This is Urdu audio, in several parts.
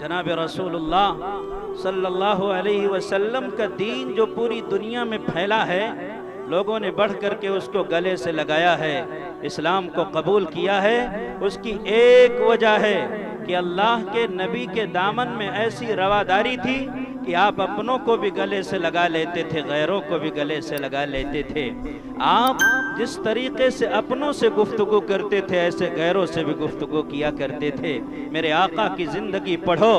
جناب رسول اللہ صلی اللہ علیہ وسلم کا دین جو پوری دنیا میں پھیلا ہے، لوگوں نے بڑھ کر کے اس کو گلے سے لگایا ہے، اسلام کو قبول کیا ہے، اس کی ایک وجہ ہے کہ اللہ کے نبی کے دامن میں ایسی رواداری تھی کہ آپ اپنوں کو بھی گلے سے لگا لیتے تھے، غیروں کو بھی گلے سے لگا لیتے تھے۔ آپ جس طریقے سے اپنوں سے گفتگو کرتے تھے، ایسے غیروں سے بھی گفتگو کیا کرتے تھے۔ میرے آقا کی زندگی پڑھو،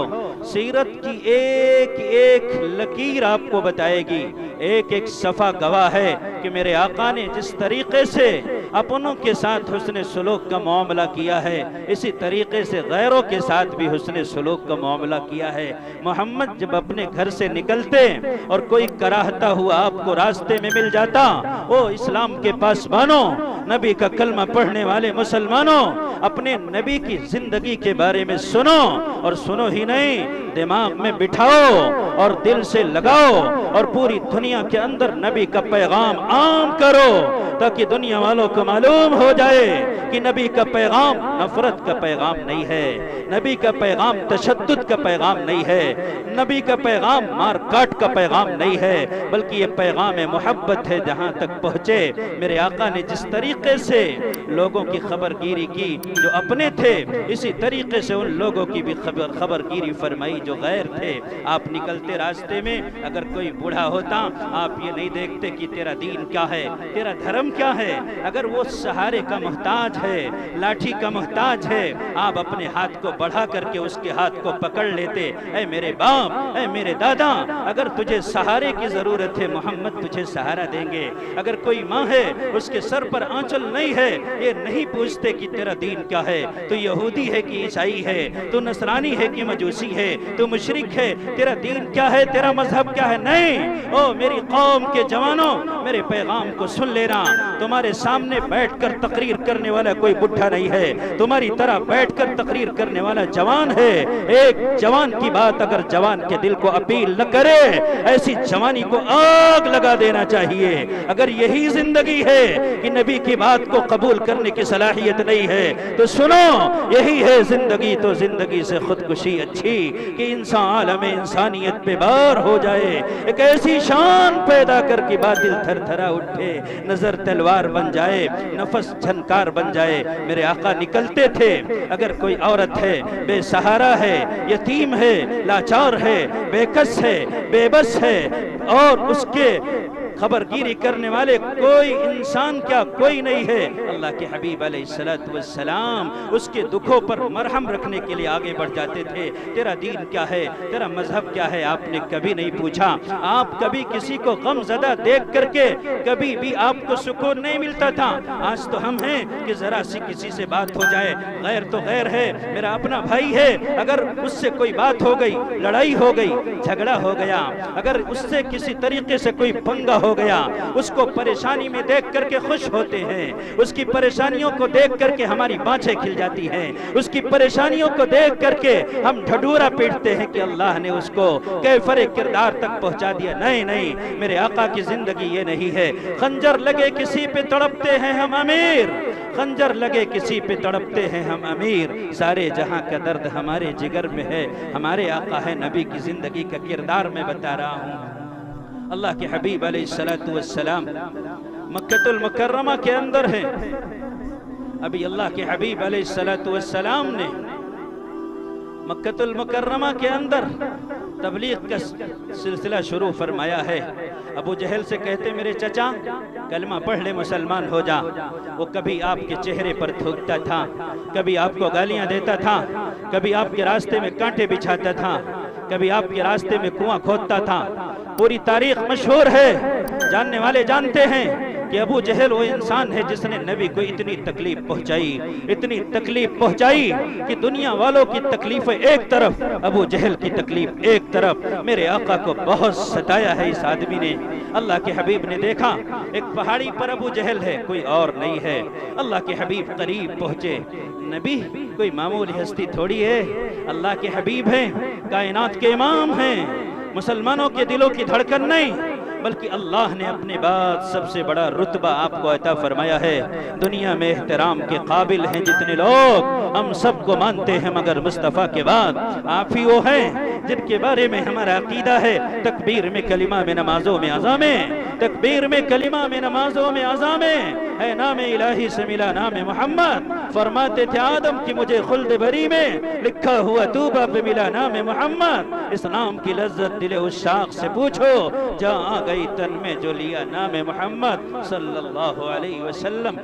سیرت کی ایک ایک لکیر آپ کو بتائے گی، ایک ایک صفحہ گواہ ہے کہ میرے آقا نے جس طریقے سے اپنوں کے ساتھ حسن سلوک کا معاملہ کیا ہے، اسی طریقے سے غیروں کے ساتھ بھی حسن سلوک کا معاملہ کیا ہے۔ محمد جب اپنے گھر سے نکلتے اور کوئی کراہتا ہوا آپ کو راستے میں مل جاتا، او اسلام کے پاسبانوں، نبی کا کلمہ پڑھنے والے مسلمانوں، اپنے نبی کی زندگی کے بارے میں سنو، اور سنو ہی نہیں، دماغ میں بٹھاؤ اور دل سے لگاؤ، اور پوری دنیا کے اندر نبی کا پیغام عام کرو، تاکہ دنیا والوں کو معلوم ہو جائے کہ نبی کا پیغام نفرت کا پیغام نہیں ہے، نبی کا پیغام تشدد کا پیغام نہیں ہے، نبی کا پیغام مار کاٹ کا پیغام نہیں ہے، بلکہ یہ پیغام محبت ہے۔ جہاں تک پہنچے میرے آقا نے جس طریقے سے لوگوں کی خبرگیری کی جو اپنے تھے، اسی طریقے سے ان لوگوں کی بھی خبرگیری فرمائی جو غیر تھے۔ آپ نکلتے راستے میں اگر کوئی بوڑھا ہوتا، آپ یہ نہیں دیکھتے کہ تیرا دین کیا ہے، تیرا دھرم کیا ہے، اگر وہ سہارے کا محتاج ہے، لاٹھی کا محتاج ہے، آپ اپنے ہاتھ کو بڑھا کر کے اس کے ہاتھ کو پکڑ لیتے۔ اے میرے باپ، اے میرے دادا، اگر تجھے سہارے کی ضرورت ہے، محمد تجھے سہارا دیں گے۔ اگر کوئی ماں ہے، اس کے سر پر آنچل نہیں ہے، یہ نہیں پوچھتے کہ تیرا دین کیا ہے، تو یہودی ہے کہ عیسائی ہے، تو نصرانی ہے کہ مجوسی ہے، تو مشرک ہے، تیرا دین کیا ہے، تیرا مذہب کیا ہے؟ نہیں، او میری قوم کے جوانوں، میرے پیغام کو سن لینا۔ تمہارے سامنے بیٹھ کر تقریر کرنے والا کوئی بڈھا نہیں ہے، تمہاری طرح بیٹھ کر تقریر کرنے والا جوان ہے۔ ایک جوان کی بات اگر جوان کے دل کو اپیل نہ کرے، ایسی جوانی کو آگ لگا دینا چاہیے۔ اگر یہی زندگی ہے کہ نبی کی بات کو قبول کرنے کی صلاحیت نہیں ہے، تو سنو، یہی ہے زندگی، تو زندگی سے خودکشی اچھی کہ انسان عالم انسانیت پہ بار ہو جائے، ایک ایسی شان پیدا کر کے باطل تھر تھرا اٹھے، نظر تلوار بن جائے، نفس جھنکار بن جائے۔ میرے آقا نکلتے تھے، اگر کوئی عورت ہے، بے سہارا ہے، یتیم ہے، لاچار ہے، بے کس ہے، بے بس ہے، اور اس کے خبرگیری کرنے والے کوئی انسان کیا کوئی نہیں ہے، اللہ کے حبیب علیہ السلام اس کے دکھوں پر مرہم رکھنے کے لیے آگے بڑھ جاتے تھے۔ تیرا دین کیا ہے، تیرا مذہب کیا ہے، آپ نے کبھی نہیں پوچھا۔ آپ کبھی کسی کو غم زدہ دیکھ کر کے کبھی بھی آپ کو سکون نہیں ملتا تھا۔ آج تو ہم ہیں کہ ذرا سی کسی سے بات ہو جائے، غیر تو غیر ہے، میرا اپنا بھائی ہے، اگر اس سے کوئی بات ہو گئی، لڑائی ہو گئی، جھگڑا ہو گیا، اگر اس سے کسی طریقے سے کوئی پنگا ہو گیا، اس کو پریشانی میں دیکھ کر کے خوش ہوتے ہیں، اس کی پریشانیوں کو دیکھ کر کے ہماری بانچیں کھل جاتی ہیں، اس کی پریشانیوں کو دیکھ کر کے ہم ڈھڈورا پیٹتے ہیں کہ اللہ نے اس کو کیفر کردار تک پہنچا دیا۔ نہیں نہیں، میرے آقا کی زندگی یہ نہیں ہے۔ خنجر لگے کسی پہ تڑپتے ہیں ہم امیر، خنجر لگے کسی پہ تڑپتے ہیں ہم امیر، سارے جہاں کا درد ہمارے جگر میں ہے۔ ہمارے آقا ہے، نبی کی زندگی کا کردار میں بتا رہا ہوں۔ اللہ کے حبیب علیہ السلام مکہ المکرمہ کے اندر ہیں۔ ابھی اللہ کے حبیب علیہ السلام نے مکہ المکرمہ کے اندر تبلیغ کا سلسلہ شروع فرمایا ہے۔ ابو جہل سے کہتے میرے چچا کلمہ پڑھ لے، مسلمان ہو جا۔ وہ کبھی آپ کے چہرے پر تھوکتا تھا، کبھی آپ کو گالیاں دیتا تھا، کبھی آپ کے راستے میں کانٹے بچھاتا تھا، کبھی آپ کے راستے میں کنواں کھودتا تھا۔ پوری تاریخ مشہور ہے، جاننے والے جانتے ہیں کہ ابو جہل وہ انسان ہے جس نے نبی کو اتنی تکلیف پہنچائی، اتنی تکلیف پہنچائی کہ دنیا والوں کی تکلیفیں ایک طرف، ابو جہل کی تکلیف ایک طرف۔ میرے آقا کو بہت ستایا ہے اس آدمی نے۔ اللہ کے حبیب نے دیکھا ایک پہاڑی پر ابو جہل ہے، کوئی اور نہیں ہے۔ اللہ کے حبیب قریب پہنچے۔ نبی کوئی معمولی ہستی تھوڑی ہے، اللہ کے حبیب ہیں، کائنات کے امام ہیں، مسلمانوں کے دلوں کی دھڑکن نہیں، بلکہ اللہ نے اپنے بعد سب سے بڑا رتبہ آپ کو عطا فرمایا ہے۔ دنیا میں احترام کے قابل ہیں جتنے لوگ، ہم سب کو مانتے ہیں، مگر مصطفیٰ کے بعد آپ ہی وہ ہیں جن کے بارے میں ہمارا عقیدہ ہے تکبیر میں کلمہ میں نمازوں میں عظامیں، تکبیر میں کلمہ میں نمازوں میں عظامیں ہے، نام الہی سے ملا نام محمد۔ فرماتے تھے آدم کی مجھے خلد بری میں لکھا ہوا توبہ پہ ملا نام محمد۔ اس نام کی لذت دل عشاق سے پوچھو، جہاں آ گئی تن میں جو لیا نام محمد صلی اللہ علیہ وسلم۔